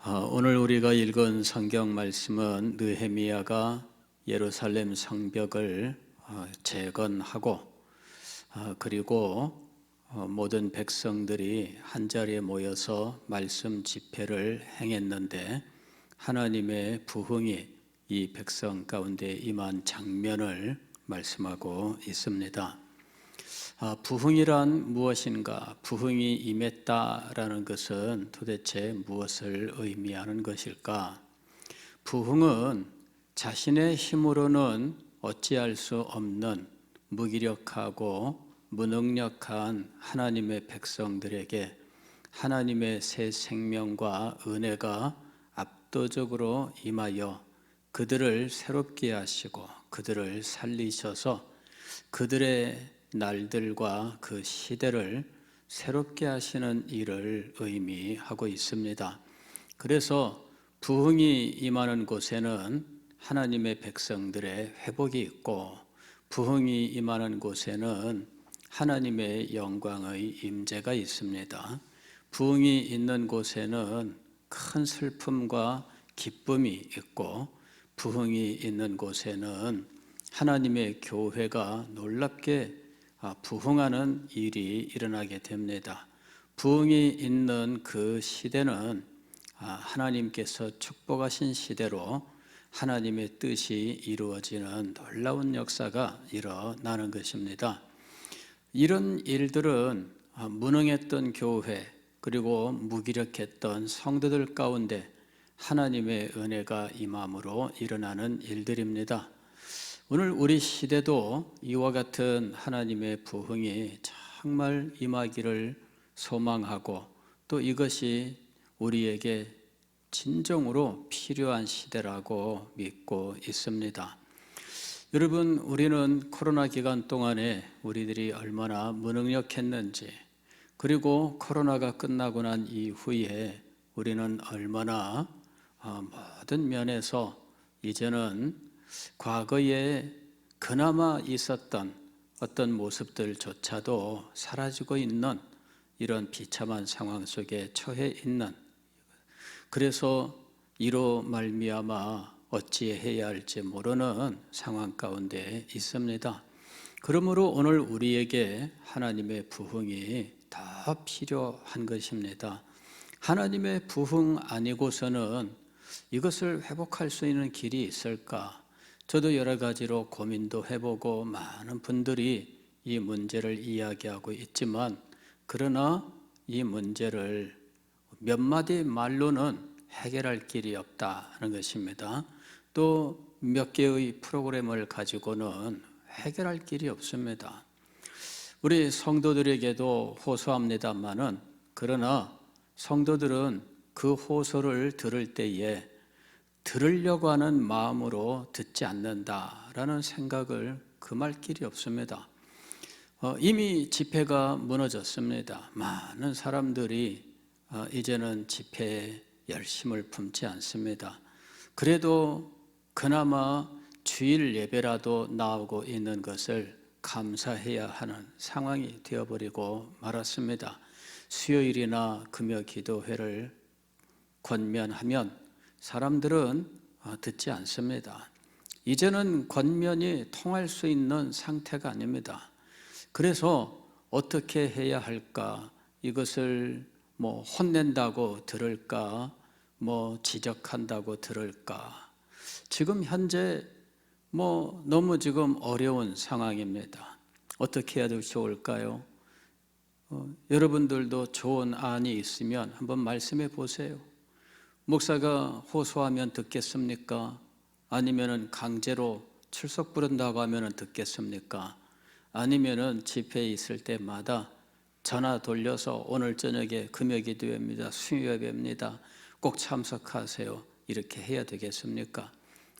오늘 우리가 읽은 성경 말씀은 느헤미야가 예루살렘 성벽을 재건하고 그리고 모든 백성들이 한자리에 모여서 말씀 집회를 행했는데 하나님의 부흥이 이 백성 가운데 임한 장면을 말씀하고 있습니다. 부흥이란 무엇인가? 부흥이 임했다라는 것은 도대체 무엇을 의미하는 것일까? 부흥은 자신의 힘으로는 어찌할 수 없는 무기력하고 무능력한 하나님의 백성들에게 하나님의 새 생명과 은혜가 압도적으로 임하여 그들을 새롭게 하시고 그들을 살리셔서 그들의 날들과 그 시대를 새롭게 하시는 일을 의미하고 있습니다. 그래서 부흥이 임하는 곳에는 하나님의 백성들의 회복이 있고 부흥이 임하는 곳에는 하나님의 영광의 임재가 있습니다. 부흥이 있는 곳에는 큰 슬픔과 기쁨이 있고 부흥이 있는 곳에는 하나님의 교회가 놀랍게 부흥하는 일이 일어나게 됩니다. 부흥이 있는 그 시대는 하나님께서 축복하신 시대로 하나님의 뜻이 이루어지는 놀라운 역사가 일어나는 것입니다. 이런 일들은 무능했던 교회 그리고 무기력했던 성도들 가운데 하나님의 은혜가 임함으로 일어나는 일들입니다. 오늘 우리 시대도 이와 같은 하나님의 부흥이 정말 임하기를 소망하고 또 이것이 우리에게 진정으로 필요한 시대라고 믿고 있습니다. 여러분, 우리는 코로나 기간 동안에 우리들이 얼마나 무능력했는지 그리고 코로나가 끝나고 난 이후에 우리는 얼마나 모든 면에서 이제는 과거에 그나마 있었던 어떤 모습들조차도 사라지고 있는 이런 비참한 상황 속에 처해 있는, 그래서 이로 말미암아 어찌해야 할지 모르는 상황 가운데 있습니다. 그러므로 오늘 우리에게 하나님의 부흥이 더 필요한 것입니다. 하나님의 부흥 아니고서는 이것을 회복할 수 있는 길이 있을까? 저도 여러 가지로 고민도 해보고 많은 분들이 이 문제를 이야기하고 있지만 그러나 이 문제를 몇 마디 말로는 해결할 길이 없다는 것입니다. 또 몇 개의 프로그램을 가지고는 해결할 길이 없습니다. 우리 성도들에게도 호소합니다마는 그러나 성도들은 그 호소를 들을 때에 들으려고 하는 마음으로 듣지 않는다라는 생각을 금할 길이 없습니다. 이미 집회가 무너졌습니다. 많은 사람들이 이제는 집회에 열심을 품지 않습니다. 그래도 그나마 주일 예배라도 나오고 있는 것을 감사해야 하는 상황이 되어버리고 말았습니다. 수요일이나 금요 기도회를 권면하면 사람들은 듣지 않습니다. 이제는 권면이 통할 수 있는 상태가 아닙니다. 그래서 어떻게 해야 할까? 이것을 혼낸다고 들을까? 지적한다고 들을까? 지금 현재 너무 지금 어려운 상황입니다. 어떻게 해야 좋을까요? 여러분들도 좋은 안이 있으면 한번 말씀해 보세요. 목사가 호소하면 듣겠습니까? 아니면은 강제로 출석 부른다고 하면은 듣겠습니까? 아니면은 집회에 있을 때마다 전화 돌려서 오늘 저녁에 금요 기도회입니다. 수요 예배입니다. 꼭 참석하세요. 이렇게 해야 되겠습니까?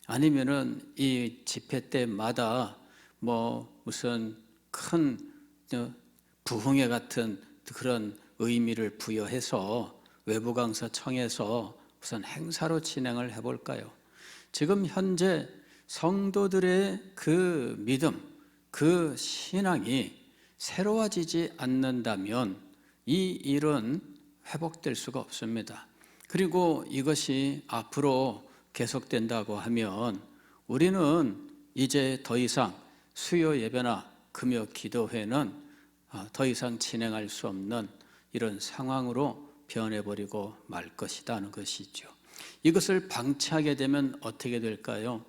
아니면은 이 집회 때마다 무슨 큰 부흥회 같은 그런 의미를 부여해서 외부 강사 청해서 우선 행사로 진행을 해볼까요? 지금 현재 성도들의 그 믿음, 그 신앙이 새로워지지 않는다면 이 일은 회복될 수가 없습니다. 그리고 이것이 앞으로 계속된다고 하면 우리는 이제 더 이상 수요 예배나 금요 기도회는 더 이상 진행할 수 없는 이런 상황으로 변해버리고 말 것이라는 것이죠. 이것을 방치하게 되면 어떻게 될까요?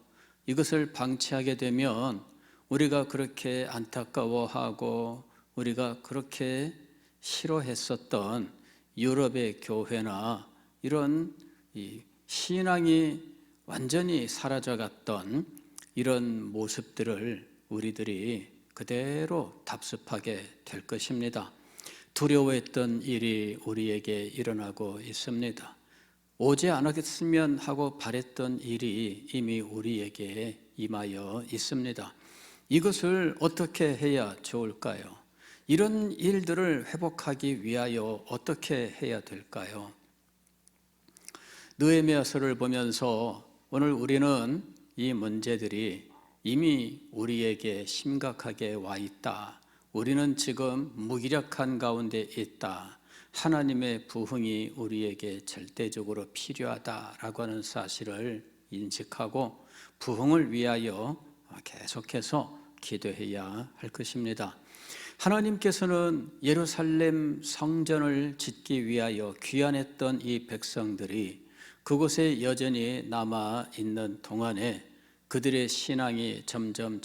이것을 방치하게 되면 우리가 그렇게 안타까워하고 우리가 그렇게 싫어했었던 유럽의 교회나 이런 신앙이 완전히 사라져갔던 이런 모습들을 우리들이 그대로 답습하게 될 것입니다. 두려워했던 일이 우리에게 일어나고 있습니다. 오지 않았으면 하고 바랬던 일이 이미 우리에게 임하여 있습니다. 이것을 어떻게 해야 좋을까요? 이런 일들을 회복하기 위하여 어떻게 해야 될까요? 느헤미야서를 보면서 오늘 우리는 이 문제들이 이미 우리에게 심각하게 와 있다. 우리는 지금 무기력한 가운데 있다. 하나님의 부흥이 우리에게 절대적으로 필요하다라고 하는 사실을 인식하고 부흥을 위하여 계속해서 기도해야 할 것입니다. 하나님께서는 예루살렘 성전을 짓기 위하여 귀환했던 이 백성들이 그곳에 여전히 남아 있는 동안에 그들의 신앙이 점점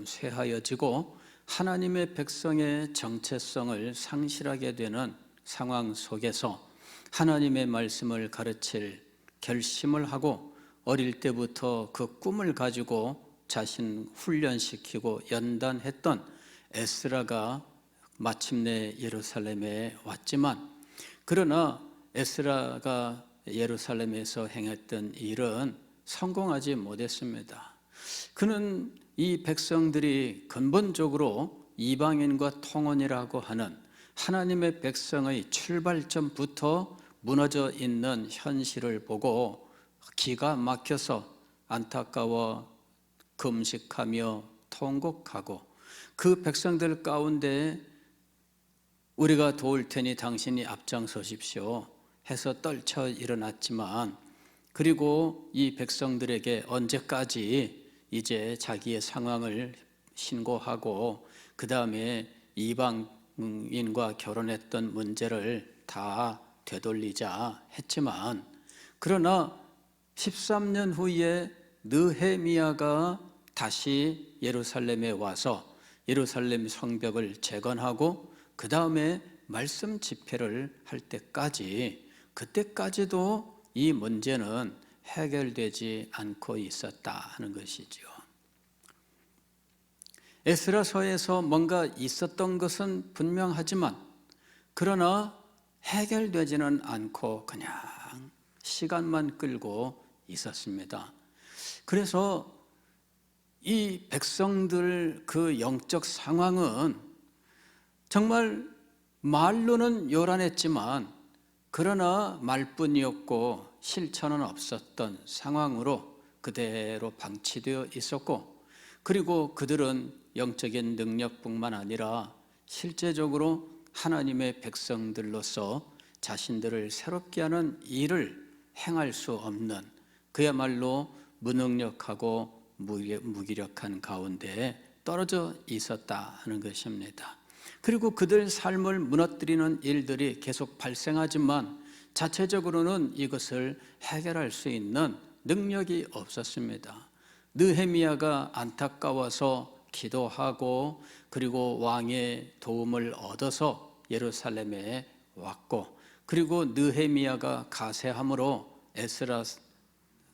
쇠하여지고 하나님의 백성의 정체성을 상실하게 되는 상황 속에서 하나님의 말씀을 가르칠 결심을 하고 어릴 때부터 그 꿈을 가지고 자신 훈련시키고 연단했던 에스라가 마침내 예루살렘에 왔지만, 그러나 에스라가 예루살렘에서 행했던 일은 성공하지 못했습니다. 그는 이 백성들이 근본적으로 이방인과 통혼이라고 하는 하나님의 백성의 출발점부터 무너져 있는 현실을 보고 기가 막혀서 안타까워 금식하며 통곡하고 그 백성들 가운데 우리가 도울 테니 당신이 앞장서십시오 해서 떨쳐 일어났지만, 그리고 이 백성들에게 언제까지 이제 자기의 상황을 신고하고 그 다음에 이방인과 결혼했던 문제를 다 되돌리자 했지만, 그러나 13년 후에 느헤미야가 다시 예루살렘에 와서 예루살렘 성벽을 재건하고 그 다음에 말씀 집회를 할 때까지, 그때까지도 이 문제는 해결되지 않고 있었다 하는 것이죠. 에스라서에서 뭔가 있었던 것은 분명하지만 그러나 해결되지는 않고 그냥 시간만 끌고 있었습니다. 그래서 이 백성들 그 영적 상황은 정말 말로는 요란했지만 그러나 말뿐이었고 실천은 없었던 상황으로 그대로 방치되어 있었고, 그리고 그들은 영적인 능력뿐만 아니라 실제적으로 하나님의 백성들로서 자신들을 새롭게 하는 일을 행할 수 없는 그야말로 무능력하고 무기력한 가운데 떨어져 있었다 하는 것입니다. 그리고 그들 삶을 무너뜨리는 일들이 계속 발생하지만 자체적으로는 이것을 해결할 수 있는 능력이 없었습니다. 느헤미야가 안타까워서 기도하고 그리고 왕의 도움을 얻어서 예루살렘에 왔고, 그리고 느헤미야가 가세함으로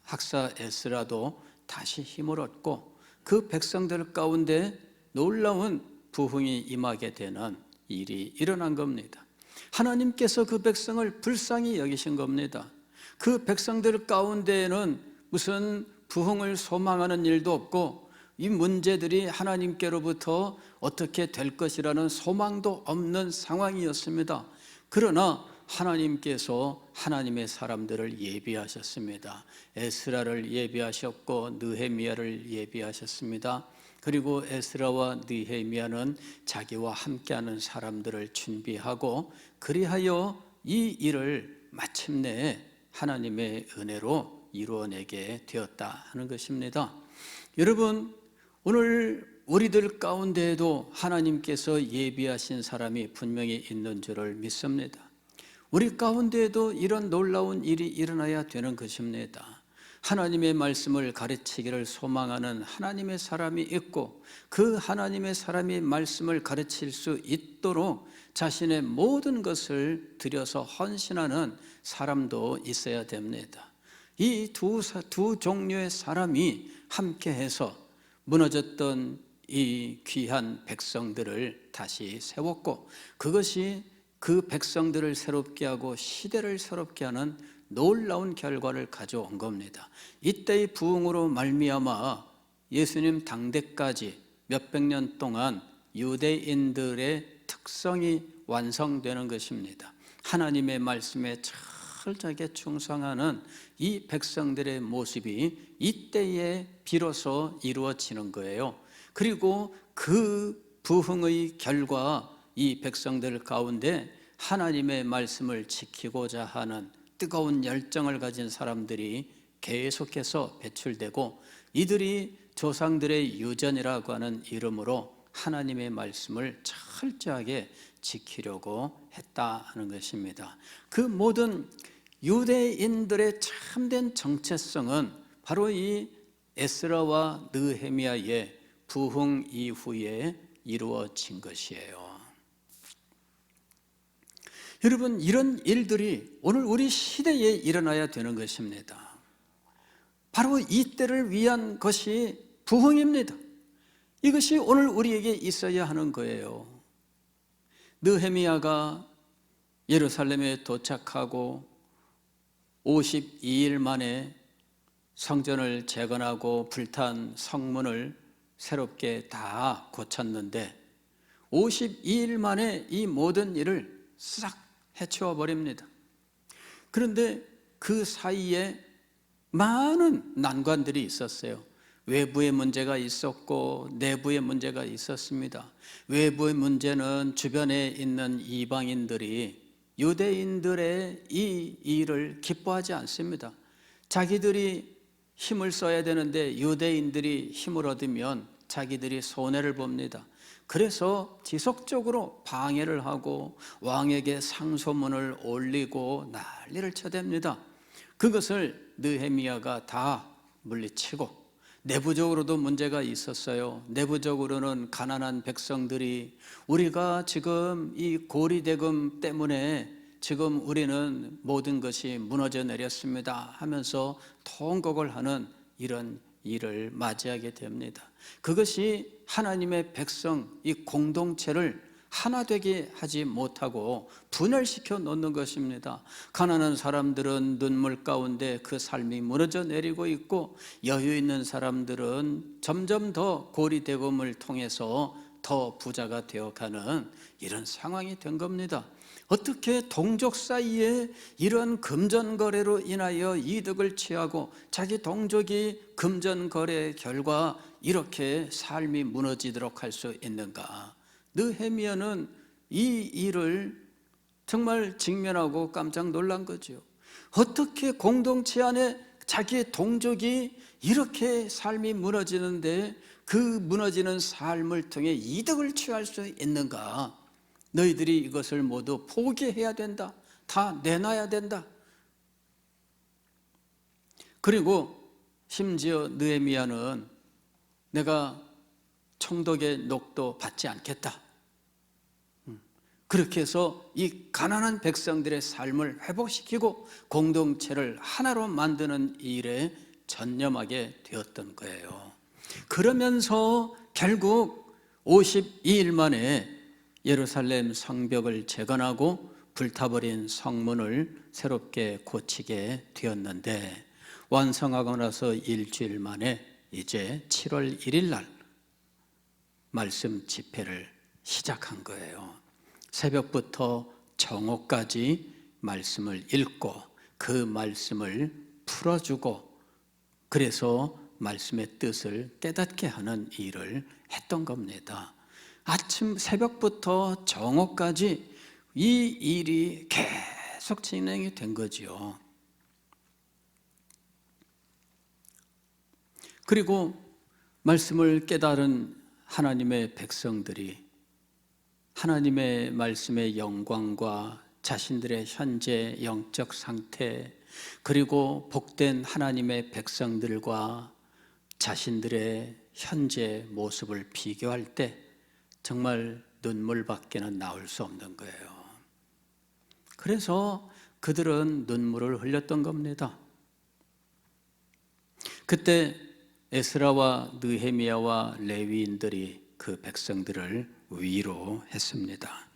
학사 에스라도 다시 힘을 얻고 그 백성들 가운데 놀라운 부흥이 임하게 되는 일이 일어난 겁니다. 하나님께서 그 백성을 불쌍히 여기신 겁니다. 그 백성들 가운데에는 무슨 부흥을 소망하는 일도 없고 이 문제들이 하나님께로부터 어떻게 될 것이라는 소망도 없는 상황이었습니다. 그러나 하나님께서 하나님의 사람들을 예비하셨습니다. 에스라를 예비하셨고 느헤미야를 예비하셨습니다. 그리고 에스라와 느헤미야는 자기와 함께하는 사람들을 준비하고 그리하여 이 일을 마침내 하나님의 은혜로 이루어내게 되었다 하는 것입니다. 여러분, 오늘 우리들 가운데에도 하나님께서 예비하신 사람이 분명히 있는 줄을 믿습니다. 우리 가운데에도 이런 놀라운 일이 일어나야 되는 것입니다. 하나님의 말씀을 가르치기를 소망하는 하나님의 사람이 있고, 그 하나님의 사람이 말씀을 가르칠 수 있도록 자신의 모든 것을 들여서 헌신하는 사람도 있어야 됩니다. 이 두 종류의 사람이 함께해서 무너졌던 이 귀한 백성들을 다시 세웠고, 그것이 그 백성들을 새롭게 하고 시대를 새롭게 하는 놀라운 결과를 가져온 겁니다. 이때의 부흥으로 말미암아 예수님 당대까지 몇백 년 동안 유대인들의 특성이 완성되는 것입니다. 하나님의 말씀에 철저하게 충성하는 이 백성들의 모습이 이때에 비로소 이루어지는 거예요. 그리고 그 부흥의 결과, 이 백성들 가운데 하나님의 말씀을 지키고자 하는 뜨거운 열정을 가진 사람들이 계속해서 배출되고, 이들이 조상들의 유전이라고 하는 이름으로 하나님의 말씀을 철저하게 지키려고 했다 하는 것입니다. 그 모든 유대인들의 참된 정체성은 바로 이 에스라와 느헤미야의 부흥 이후에 이루어진 것이에요. 여러분, 이런 일들이 오늘 우리 시대에 일어나야 되는 것입니다. 바로 이때를 위한 것이 부흥입니다. 이것이 오늘 우리에게 있어야 하는 거예요. 느헤미야가 예루살렘에 도착하고 52일 만에 성전을 재건하고 불탄 성문을 새롭게 다 고쳤는데, 52일 만에 이 모든 일을 싹 해치워 버립니다. 그런데 그 사이에 많은 난관들이 있었어요. 외부의 문제가 있었고 내부의 문제가 있었습니다. 외부의 문제는 주변에 있는 이방인들이 유대인들의 이 일을 기뻐하지 않습니다. 자기들이 힘을 써야 되는데 유대인들이 힘을 얻으면 자기들이 손해를 봅니다. 그래서 지속적으로 방해를 하고 왕에게 상소문을 올리고 난리를 쳐댑니다. 그것을 느헤미야가 다 물리치고, 내부적으로도 문제가 있었어요. 내부적으로는 가난한 백성들이 우리가 지금 이 고리대금 때문에 지금 우리는 모든 것이 무너져 내렸습니다 하면서 통곡을 하는 이런 일을 맞이하게 됩니다. 그것이 하나님의 백성, 이 공동체를 하나 되게 하지 못하고 분열시켜 놓는 것입니다. 가난한 사람들은 눈물 가운데 그 삶이 무너져 내리고 있고, 여유 있는 사람들은 점점 더 고리대금을 통해서 더 부자가 되어가는 이런 상황이 된 겁니다. 어떻게 동족 사이에 이런 금전거래로 인하여 이득을 취하고 자기 동족이 금전거래 결과 이렇게 삶이 무너지도록 할 수 있는가? 느헤미야는 이 일을 정말 직면하고 깜짝 놀란 거죠. 어떻게 공동체 안에 자기의 동족이 이렇게 삶이 무너지는데 그 무너지는 삶을 통해 이득을 취할 수 있는가? 너희들이 이것을 모두 포기해야 된다. 다 내놔야 된다. 그리고 심지어 느헤미야는 내가 총독의 녹도 받지 않겠다. 그렇게 해서 이 가난한 백성들의 삶을 회복시키고 공동체를 하나로 만드는 일에 전념하게 되었던 거예요. 그러면서 결국 52일 만에 예루살렘 성벽을 재건하고 불타버린 성문을 새롭게 고치게 되었는데, 완성하고 나서 일주일 만에 이제 7월 1일 날 말씀 집회를 시작한 거예요. 새벽부터 정오까지 말씀을 읽고 그 말씀을 풀어주고, 그래서 말씀의 뜻을 깨닫게 하는 일을 했던 겁니다. 아침 새벽부터 정오까지 이 일이 계속 진행이 된 거지요. 그리고 말씀을 깨달은 하나님의 백성들이 하나님의 말씀의 영광과 자신들의 현재 영적 상태, 그리고 복된 하나님의 백성들과 자신들의 현재 모습을 비교할 때 정말 눈물밖에는 나올 수 없는 거예요. 그래서 그들은 눈물을 흘렸던 겁니다. 그때 에스라와 느헤미야와 레위인들이 그 백성들을 위로했습니다.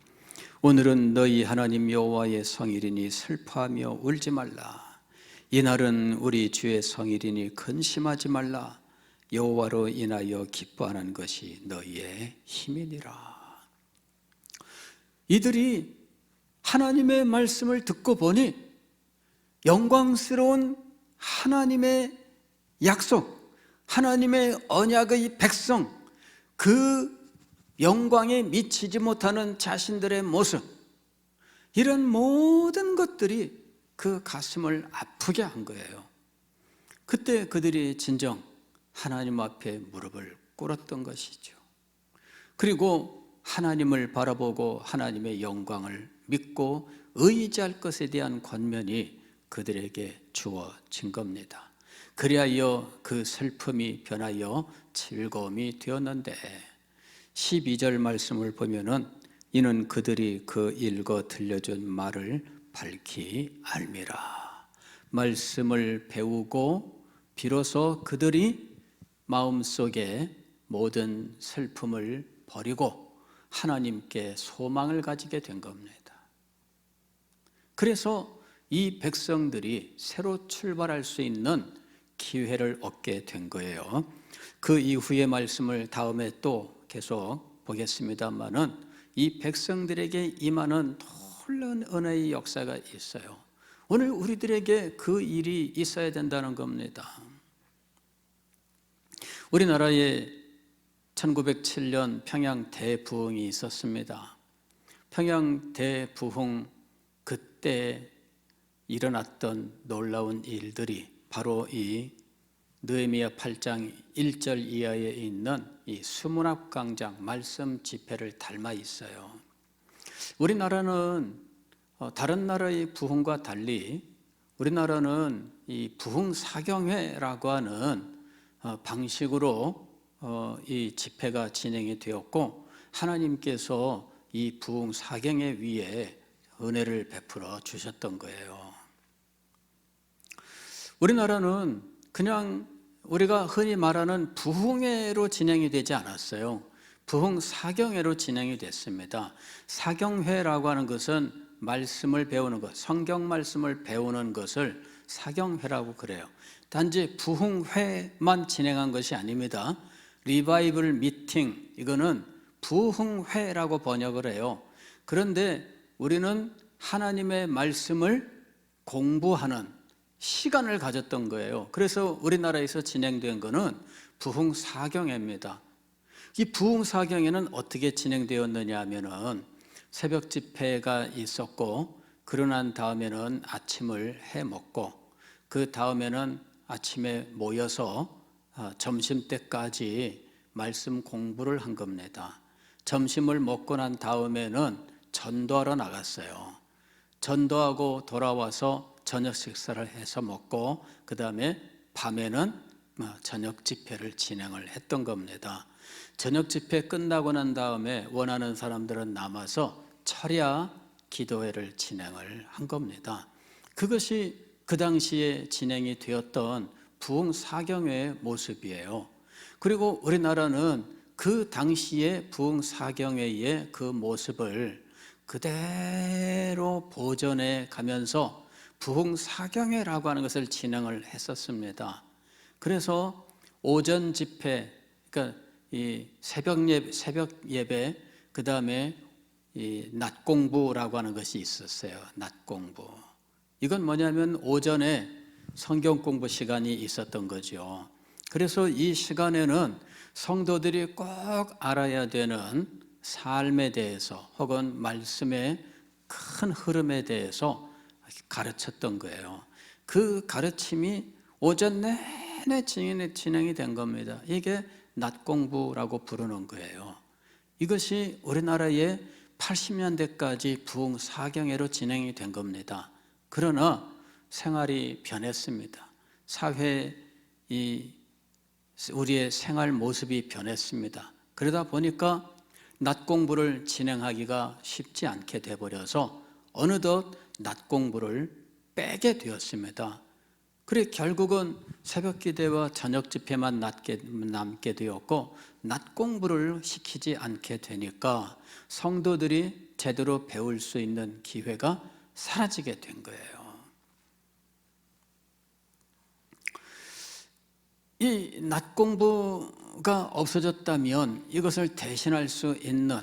오늘은 너희 하나님 여호와의 성일이니 슬퍼하며 울지 말라. 이날은 우리 주의 성일이니 근심하지 말라. 여호와로 인하여 기뻐하는 것이 너희의 힘이니라. 이들이 하나님의 말씀을 듣고 보니 영광스러운 하나님의 약속, 하나님의 언약의 백성, 그 영광에 미치지 못하는 자신들의 모습, 이런 모든 것들이 그 가슴을 아프게 한 거예요. 그때 그들이 진정 하나님 앞에 무릎을 꿇었던 것이죠. 그리고 하나님을 바라보고 하나님의 영광을 믿고 의지할 것에 대한 권면이 그들에게 주어진 겁니다. 그리하여 그 슬픔이 변하여 즐거움이 되었는데 12절 말씀을 보면은 이는 그들이 그 읽어 들려준 말을 밝히 알미라. 말씀을 배우고 비로소 그들이 마음속에 모든 슬픔을 버리고 하나님께 소망을 가지게 된 겁니다. 그래서 이 백성들이 새로 출발할 수 있는 기회를 얻게 된 거예요. 그 이후의 말씀을 다음에 또 계속 보겠습니다만은 이 백성들에게 임하는 놀라운 은혜의 역사가 있어요. 오늘 우리들에게 그 일이 있어야 된다는 겁니다. 우리나라에 1907년 평양 대부흥이 있었습니다. 평양 대부흥 그때 일어났던 놀라운 일들이 바로 이 느헤미야 8장 1절 이하에 있는 이 수문학 광장 말씀 집회를 닮아 있어요. 우리나라는 다른 나라의 부흥과 달리 우리나라는 이 부흥 사경회라고 하는 방식으로 이 집회가 진행이 되었고 하나님께서 이 부흥 사경회 위에 은혜를 베풀어 주셨던 거예요. 우리나라는 그냥 우리가 흔히 말하는 부흥회로 진행이 되지 않았어요. 부흥 사경회로 진행이 됐습니다. 사경회라고 하는 것은 말씀을 배우는 것, 성경 말씀을 배우는 것을 사경회라고 그래요. 단지 부흥회만 진행한 것이 아닙니다. 리바이벌 미팅, 이거는 부흥회라고 번역을 해요. 그런데 우리는 하나님의 말씀을 공부하는 시간을 가졌던 거예요. 그래서 우리나라에서 진행된 것은 부흥사경회입니다. 이 부흥사경회는 어떻게 진행되었느냐 하면은 새벽 집회가 있었고 그러고 난 다음에는 아침을 해 먹고 그 다음에는 아침에 모여서 점심때까지 말씀 공부를 한 겁니다. 점심을 먹고 난 다음에는 전도하러 나갔어요. 전도하고 돌아와서 저녁 식사를 해서 먹고 그 다음에 밤에는 저녁 집회를 진행을 했던 겁니다. 저녁 집회 끝나고 난 다음에 원하는 사람들은 남아서 철야 기도회를 진행을 한 겁니다. 그것이 그 당시에 진행이 되었던 부흥 사경회의 모습이에요. 그리고 우리나라는 그 당시에 부흥 사경회의 그 모습을 그대로 보존해 가면서 부흥 사경회라고 하는 것을 진행을 했었습니다. 그래서 오전 집회, 그러니까 이 새벽 예배, 그 다음에 이 낮 공부라고 하는 것이 있었어요. 낮 공부. 이건 뭐냐면 오전에 성경 공부 시간이 있었던 거죠. 그래서 이 시간에는 성도들이 꼭 알아야 되는 삶에 대해서 혹은 말씀의 큰 흐름에 대해서 가르쳤던 거예요. 그 가르침이 오전 내내 진행이 된 겁니다. 이게 낮공부라고 부르는 거예요. 이것이 우리나라의 80년대까지 부흥 사경회로 진행이 된 겁니다. 그러나 생활이 변했습니다. 우리의 생활 모습이 변했습니다. 그러다 보니까 낮 공부를 진행하기가 쉽지 않게 돼버려서 어느덧 낮 공부를 빼게 되었습니다. 그래 결국은 새벽 기도와 저녁 집회만 남게 되었고 낮 공부를 시키지 않게 되니까 성도들이 제대로 배울 수 있는 기회가 사라지게 된 거예요. 이 낮 공부가 없어졌다면 이것을 대신할 수 있는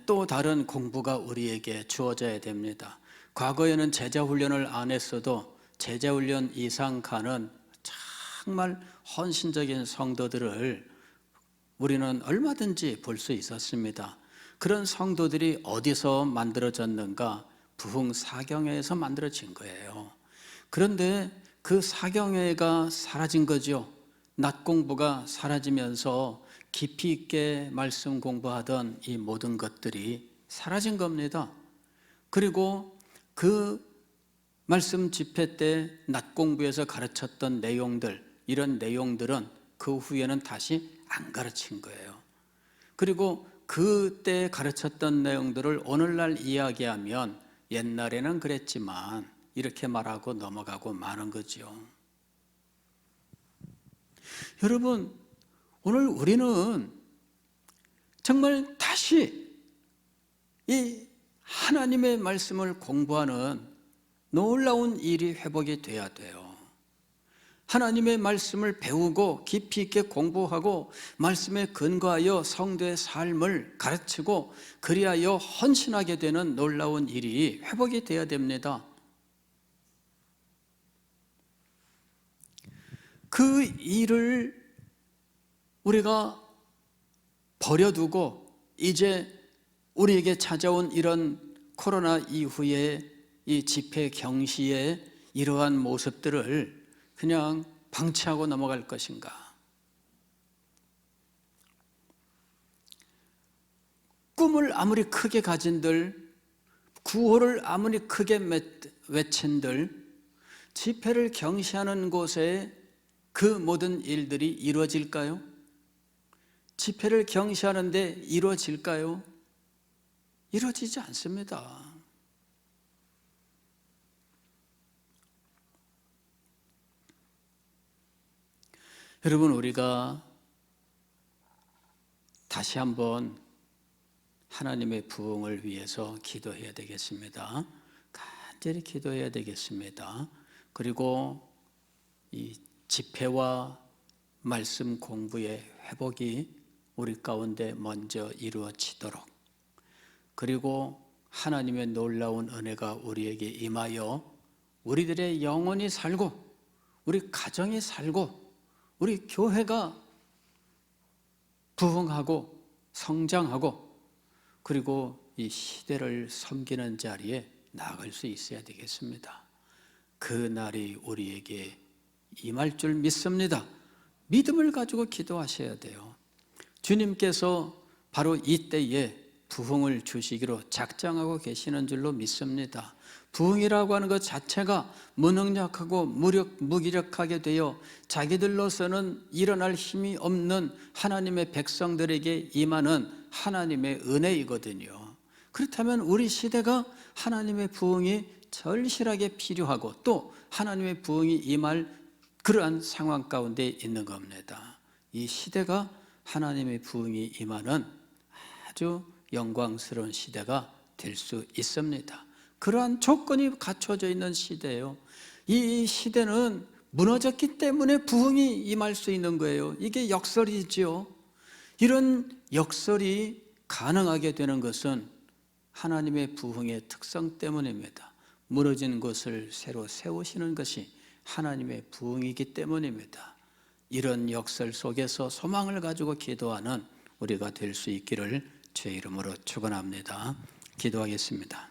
또 다른 공부가 우리에게 주어져야 됩니다. 과거에는 제자훈련을 안 했어도 제자훈련 이상 가는 정말 헌신적인 성도들을 우리는 얼마든지 볼 수 있었습니다. 그런 성도들이 어디서 만들어졌는가? 부흥 사경회에서 만들어진 거예요. 그런데 그 사경회가 사라진 거죠. 낮 공부가 사라지면서 깊이 있게 말씀 공부하던 이 모든 것들이 사라진 겁니다. 그리고 그 말씀 집회 때 낮 공부에서 가르쳤던 내용들, 이런 내용들은 그 후에는 다시 안 가르친 거예요. 그리고 그때 가르쳤던 내용들을 오늘날 이야기하면 옛날에는 그랬지만 이렇게 말하고 넘어가고 마는 거죠. 여러분, 오늘 우리는 정말 다시 이 하나님의 말씀을 공부하는 놀라운 일이 회복이 돼야 돼요. 하나님의 말씀을 배우고 깊이 있게 공부하고 말씀에 근거하여 성도의 삶을 가르치고 그리하여 헌신하게 되는 놀라운 일이 회복이 돼야 됩니다. 그 일을 우리가 버려두고 이제 우리에게 찾아온 이런 코로나 이후에 이 집회 경시의 이러한 모습들을 그냥 방치하고 넘어갈 것인가? 꿈을 아무리 크게 가진들, 구호를 아무리 크게 외친들, 집회를 경시하는 곳에 그 모든 일들이 이루어질까요? 집회를 경시하는데 이루어질까요? 이루어지지 않습니다. 여러분, 우리가 다시 한번 하나님의 부흥을 위해서 기도해야 되겠습니다. 간절히 기도해야 되겠습니다. 그리고 이 집회와 말씀 공부의 회복이 우리 가운데 먼저 이루어지도록, 그리고 하나님의 놀라운 은혜가 우리에게 임하여 우리들의 영혼이 살고 우리 가정이 살고 우리 교회가 부흥하고 성장하고 그리고 이 시대를 섬기는 자리에 나아갈 수 있어야 되겠습니다. 그 날이 우리에게 임할 줄 믿습니다. 믿음을 가지고 기도하셔야 돼요. 주님께서 바로 이때에 부흥을 주시기로 작정하고 계시는 줄로 믿습니다. 부흥이라고 하는 것 자체가 무능력하고 무기력하게 되어 자기들로서는 일어날 힘이 없는 하나님의 백성들에게 임하는 하나님의 은혜이거든요. 그렇다면 우리 시대가 하나님의 부흥이 절실하게 필요하고 또 하나님의 부흥이 임할 그러한 상황 가운데 있는 겁니다. 이 시대가 하나님의 부흥이 임하는 아주 영광스러운 시대가 될 수 있습니다. 그러한 조건이 갖춰져 있는 시대예요. 이 시대는 무너졌기 때문에 부흥이 임할 수 있는 거예요. 이게 역설이지요. 이런 역설이 가능하게 되는 것은 하나님의 부흥의 특성 때문입니다. 무너진 것을 새로 세우시는 것이 하나님의 부흥이기 때문입니다. 이런 역설 속에서 소망을 가지고 기도하는 우리가 될 수 있기를 주의 이름으로 축원합니다. 기도하겠습니다.